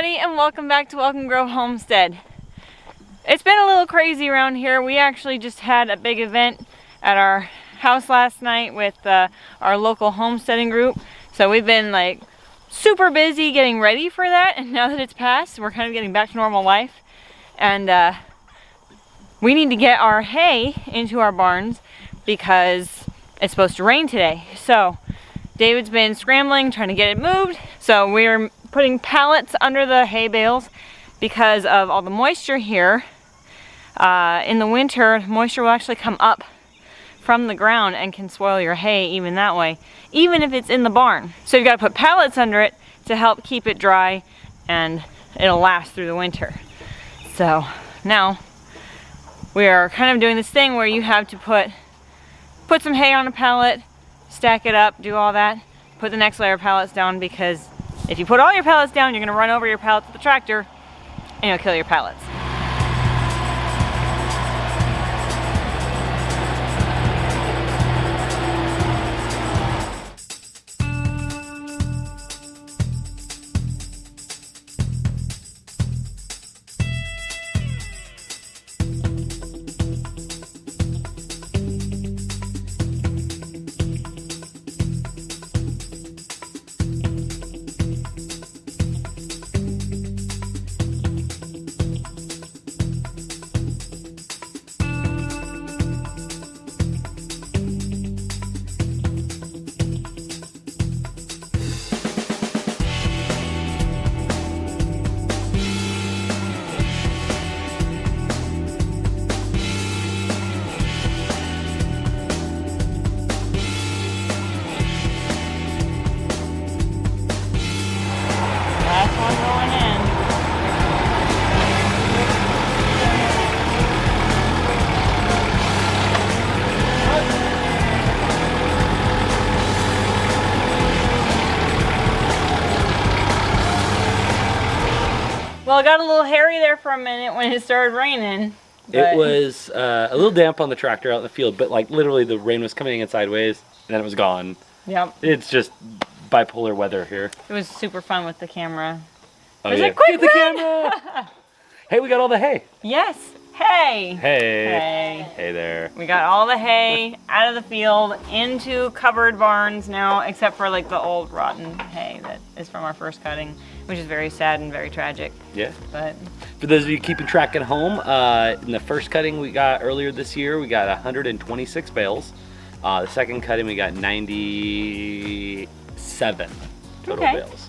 everybody, and welcome back to Welcome Grove Homestead. It's been a little crazy around here. We actually just had a big event at our house last night with our local homesteading group. So we've been like super busy getting ready for that, and now that it's passed, we're kind of getting back to normal life. And we need to get our hay into our barns because it's supposed to rain today. So David's been scrambling, trying to get it moved. So we're putting pallets under the hay bales because of all the moisture here. In the winter, moisture will actually come up from the ground and can spoil your hay even that way, even if it's in the barn. So you've got to put pallets under it to help keep it dry, and it'll last through the winter. So now we are kind of doing this thing where you have to put some hay on a pallet, stack it up, do all that, put the next layer of pallets down, because if you put all your pallets down, you're going to run over your pallets with the tractor and you'll kill your pallets. Well, it got a little hairy there for a minute when it started raining. It was a little damp on the tractor out in the field, but like literally the rain was coming in sideways and then it was gone. Yep. It's just bipolar weather here. It was super fun with the camera. Oh, it was yeah. like, quick, get the camera! Hey, we got all the hay. Yes. Hay. Hey. Hey there. We got all the hay out of the field into covered barns now, except for like the old rotten hay that is from our first cutting, which is very sad and very tragic. Yeah. But for those of you keeping track at home, in the first cutting we got earlier this year, we got 126 bales. The second cutting we got 97 total bales.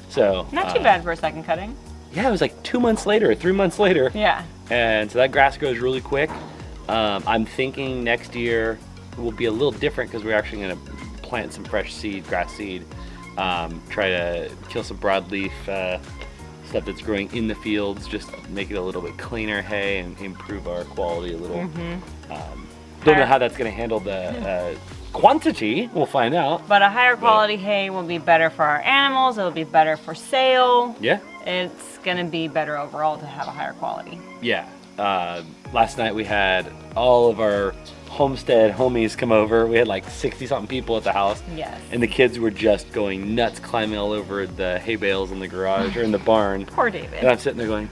So not too bad for a second cutting. Yeah, it was like 2 months later, 3 months later. Yeah. And so that grass grows really quick. I'm thinking next year will be a little different because we're actually going to plant some fresh seed, grass seed. Try to kill some broadleaf stuff that's growing in the fields, just make it a little bit cleaner hay and improve our quality a little. Don't know how that's going to handle the quantity. We'll find out. But a higher quality hay will be better for our animals. It'll be better for sale. Yeah. It's going to be better overall to have a higher quality. Yeah. Last night we had all of our homestead homies come over. We had like 60 something people at the house. Yes. And the kids were just going nuts, climbing all over the hay bales in the garage or in the barn. Poor David. And I'm sitting there going,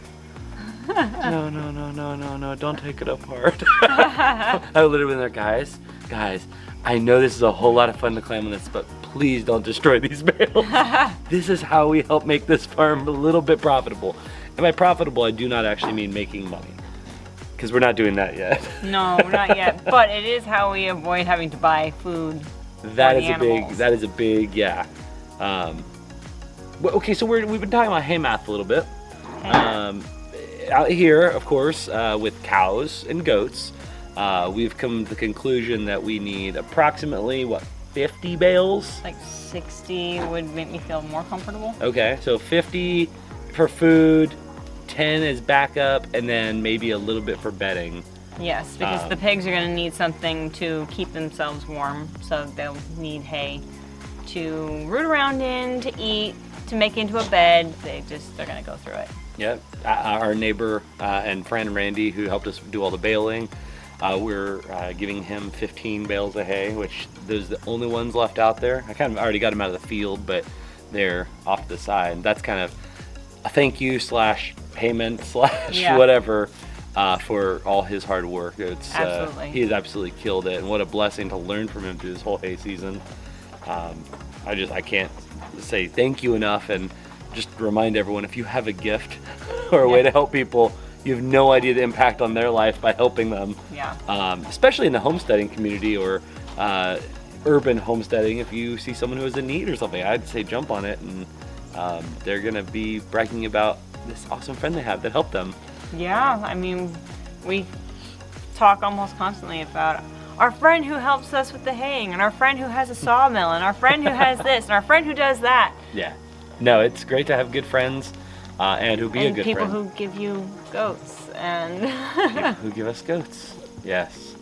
no, don't take it apart. I literally been there, guys, I know this is a whole lot of fun to climb on this, but please don't destroy these bales. This is how we help make this farm a little bit profitable. And by profitable, I do not actually mean making money, because we're not doing that yet. No, not yet. But it is how we avoid having to buy food. That is a big, yeah. Well, okay, so we've been talking about hay math a little bit. Out here, of course, with cows and goats, we've come to the conclusion that we need approximately, 50 bales? Like 60 would make me feel more comfortable. Okay, so 50 for food, 10 as backup, and then maybe a little bit for bedding. Yes, because the pigs are going to need something to keep themselves warm, so they'll need hay to root around in, to eat, to make into a bed. They're going to go through it. Yep. Our neighbor and friend Randy, who helped us do all the baling, we're giving him 15 bales of hay, which those are the only ones left out there. I kind of already got them out of the field, but they're off to the side. That's kind of a thank you / payment / Yeah. whatever for all his hard work. It's Absolutely. he has absolutely killed it, and what a blessing to learn from him through this whole hay season. I can't say thank you enough, and just remind everyone, if you have a gift or a way to help people, you have no idea the impact on their life by helping them. Yeah. Especially in the homesteading community or urban homesteading. If you see someone who is in need or something, I'd say jump on it, and they're gonna be bragging about this awesome friend they have that helped them. Yeah, I mean, we talk almost constantly about our friend who helps us with the haying, and our friend who has a sawmill, and our friend who has this, and our friend who does that. Yeah. No, it's great to have good friends and who be a good people friend. who give you goats and People who give us goats. Yes.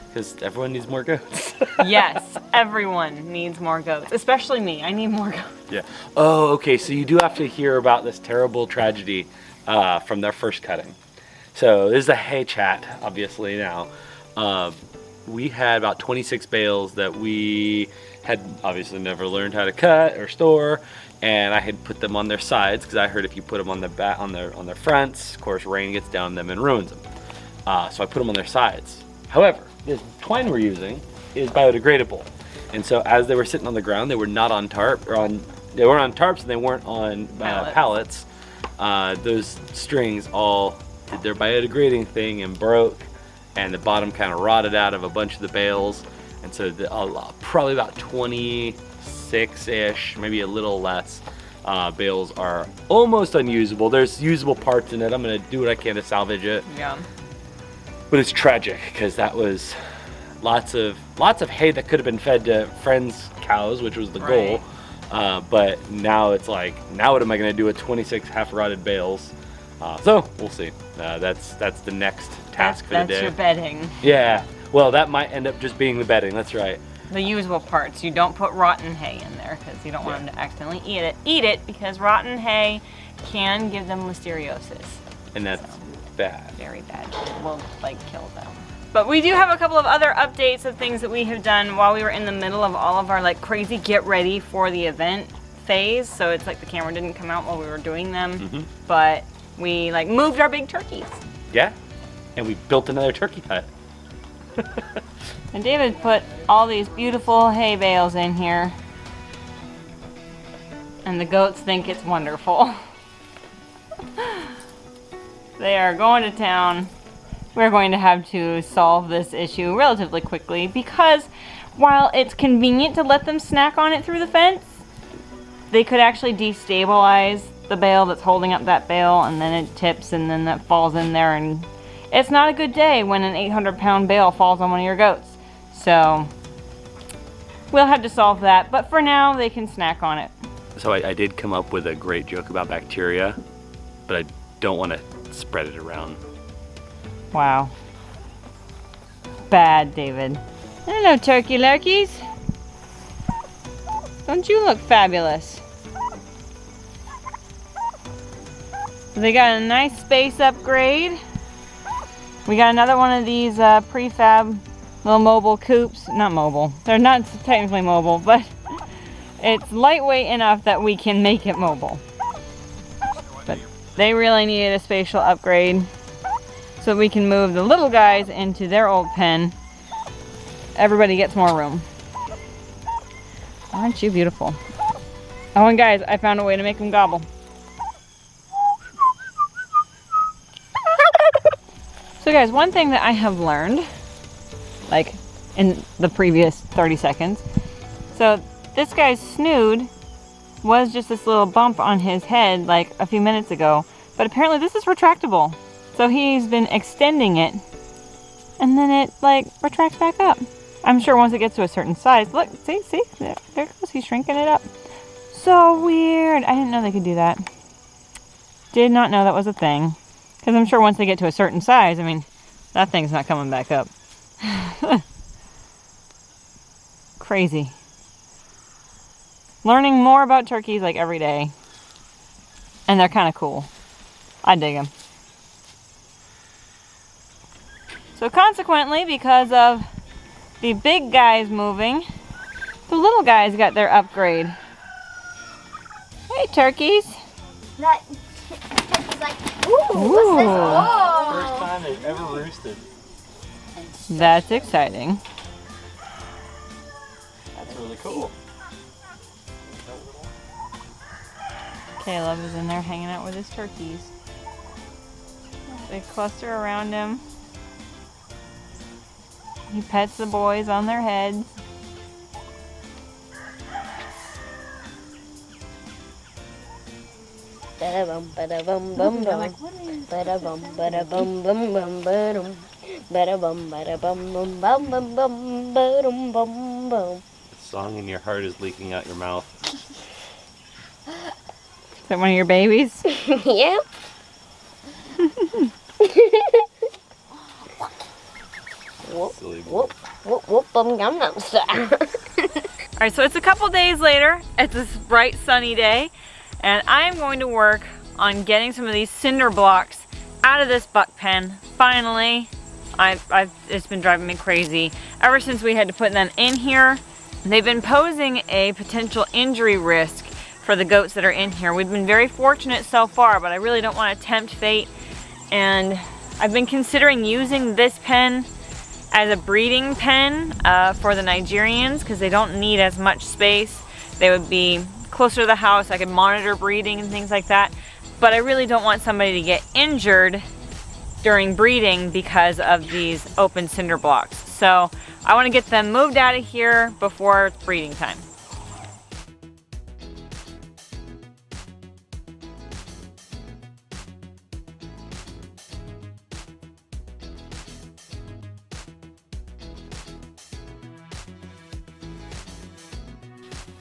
Because everyone needs more goats. yes, everyone needs more goats, especially me. I need more goats. Yeah. Oh, okay. So you do have to hear about this terrible tragedy from their first cutting. So this is a hay chat, obviously now. We had about 26 bales that we had obviously never learned how to cut or store, and I had put them on their sides because I heard if you put them on their back, on their fronts, of course, rain gets down them and ruins them. So I put them on their sides. However, this twine we're using is biodegradable, and so as they were sitting on the ground, they were not on tarp or on. They weren't on tarps and they weren't on pallets. Those strings all did their biodegrading thing and broke, and the bottom kind of rotted out of a bunch of the bales, and so probably about 26-ish, maybe a little less, bales are almost unusable. There's usable parts in it. I'm gonna do what I can to salvage it. Yeah. But it's tragic because that was lots of hay that could have been fed to friends' cows, which was the goal. But now it's like, now what am I gonna do with 26 half-rotted bales? So we'll see. That's the next task for the day. That's your bedding. Yeah. Well, that might end up just being the bedding. That's right. The usable parts. You don't put rotten hay in there because you don't want them to accidentally eat it because rotten hay can give them listeriosis. And that's bad. Very bad. It will kill them. But we do have a couple of other updates of things that we have done while we were in the middle of all of our crazy get ready for the event phase. So it's like the camera didn't come out while we were doing them, but we moved our big turkeys. Yeah. And we built another turkey hut. And David put all these beautiful hay bales in here. And the goats think it's wonderful. They are going to town. We're going to have to solve this issue relatively quickly because while it's convenient to let them snack on it through the fence, they could actually destabilize the bale that's holding up that bale, and then it tips and then that falls in there, and it's not a good day when an 800-pound bale falls on one of your goats. So we'll have to solve that, but for now they can snack on it. So I did come up with a great joke about bacteria, but I don't want to spread it around. Wow. Bad, David. Hello, turkey lurkeys. Don't you look fabulous? They got a nice space upgrade. We got another one of these prefab little mobile coops. Not mobile. They're not technically mobile, but it's lightweight enough that we can make it mobile. But they really needed a spatial upgrade so we can move the little guys into their old pen. Everybody gets more room. Aren't you beautiful? Oh, and guys, I found a way to make them gobble. So guys, one thing that I have learned, in the previous 30 seconds, so this guy's snood was just this little bump on his head a few minutes ago, but apparently this is retractable. So he's been extending it, and then it retracts back up. I'm sure once it gets to a certain size, look, see, there it goes, he's shrinking it up. So weird. I didn't know they could do that. Did not know that was a thing. Because I'm sure once they get to a certain size, that thing's not coming back up. Crazy. Learning more about turkeys every day. And they're kind of cool. I dig them. So consequently, because of the big guys moving, the little guys got their upgrade. Hey, turkeys. He's like, ooh, what's this? Whoa. First time they've ever roosted. That's exciting. That's really cool. Caleb is in there hanging out with his turkeys. They cluster around him. He pets the boys on their heads. Ba-da-bum, ba-da-bum, bum, bum. Ba-da-bum, ba-da-bum, bum, bum, ba-dum. Ba-da-bum, ba-da-bum, bum, bum, bum, bum, ba-dum, bum, bum. The song in your heart is leaking out your mouth. Is that one of your babies? Yep. Silly boy. Whoop, whoop, whoop, bum, gum, gum, style. Alright, so it's a couple days later. It's this bright sunny day. And I'm going to work on getting some of these cinder blocks out of this buck pen. Finally, it's been driving me crazy. Ever since we had to put them in here, they've been posing a potential injury risk for the goats that are in here. We've been very fortunate so far, but I really don't want to tempt fate. And I've been considering using this pen as a breeding pen for the Nigerians because they don't need as much space. They would be closer to the house. I could monitor breeding and things like that. But I really don't want somebody to get injured during breeding because of these open cinder blocks. So I want to get them moved out of here before it's breeding time.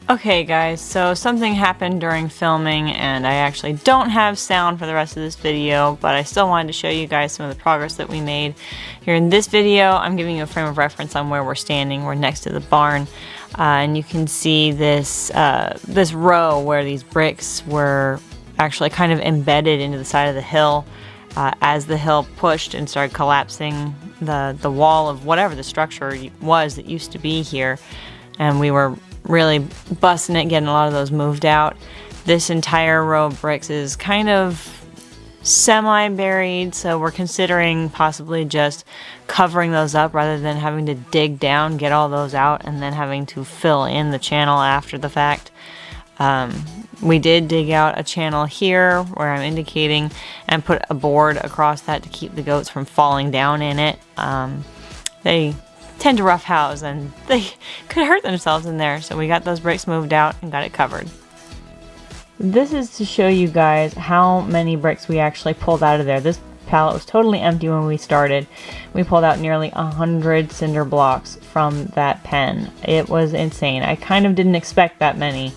Okay guys, so something happened during filming and I actually don't have sound for the rest of this video, but I still wanted to show you guys some of the progress that we made. Here in this video, I'm giving you a frame of reference on where we're standing. We're next to the barn, and you can see this, this row where these bricks were actually kind of embedded into the side of the hill. As the hill pushed and started collapsing the wall of whatever the structure was that used to be here, and we were really busting it, getting a lot of those moved out. This entire row of bricks is kind of semi-buried, so we're considering possibly just covering those up rather than having to dig down, get all those out, and then having to fill in the channel after the fact. We did dig out a channel here where I'm indicating and put a board across that to keep the goats from falling down in it. They tend to roughhouse and they could hurt themselves in there, so we got those bricks moved out and got it covered. This is to show you guys how many bricks we actually pulled out of there. This pallet was totally empty when we started. We pulled out nearly 100 cinder blocks from that pen. It was insane. I kind of didn't expect that many,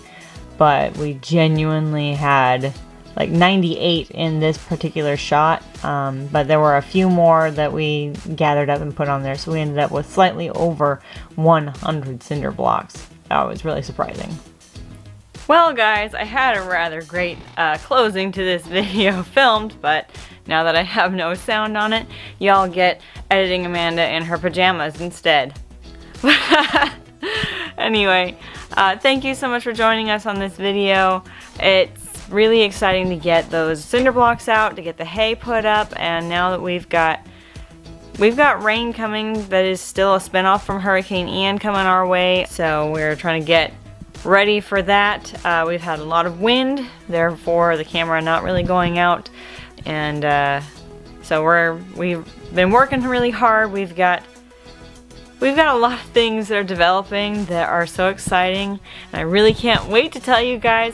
but we genuinely had like 98 in this particular shot, but there were a few more that we gathered up and put on there, so we ended up with slightly over 100 cinder blocks. That was really surprising. Well guys, I had a rather great closing to this video filmed, but now that I have no sound on it, y'all get editing Amanda in her pajamas instead. Anyway, thank you so much for joining us on this video. It's really exciting to get those cinder blocks out, to get the hay put up, and now that we've got rain coming that is still a spinoff from Hurricane Ian coming our way, so we're trying to get ready for that. We've had a lot of wind, therefore the camera not really going out, and so we've been working really hard. We've got a lot of things that are developing that are so exciting, and I really can't wait to tell you guys,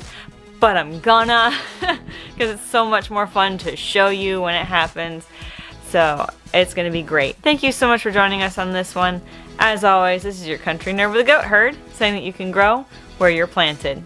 but I'm gonna, because it's so much more fun to show you when it happens. So it's gonna be great. Thank you so much for joining us on this one. As always, this is your country nerd with a goat herd, saying that you can grow where you're planted.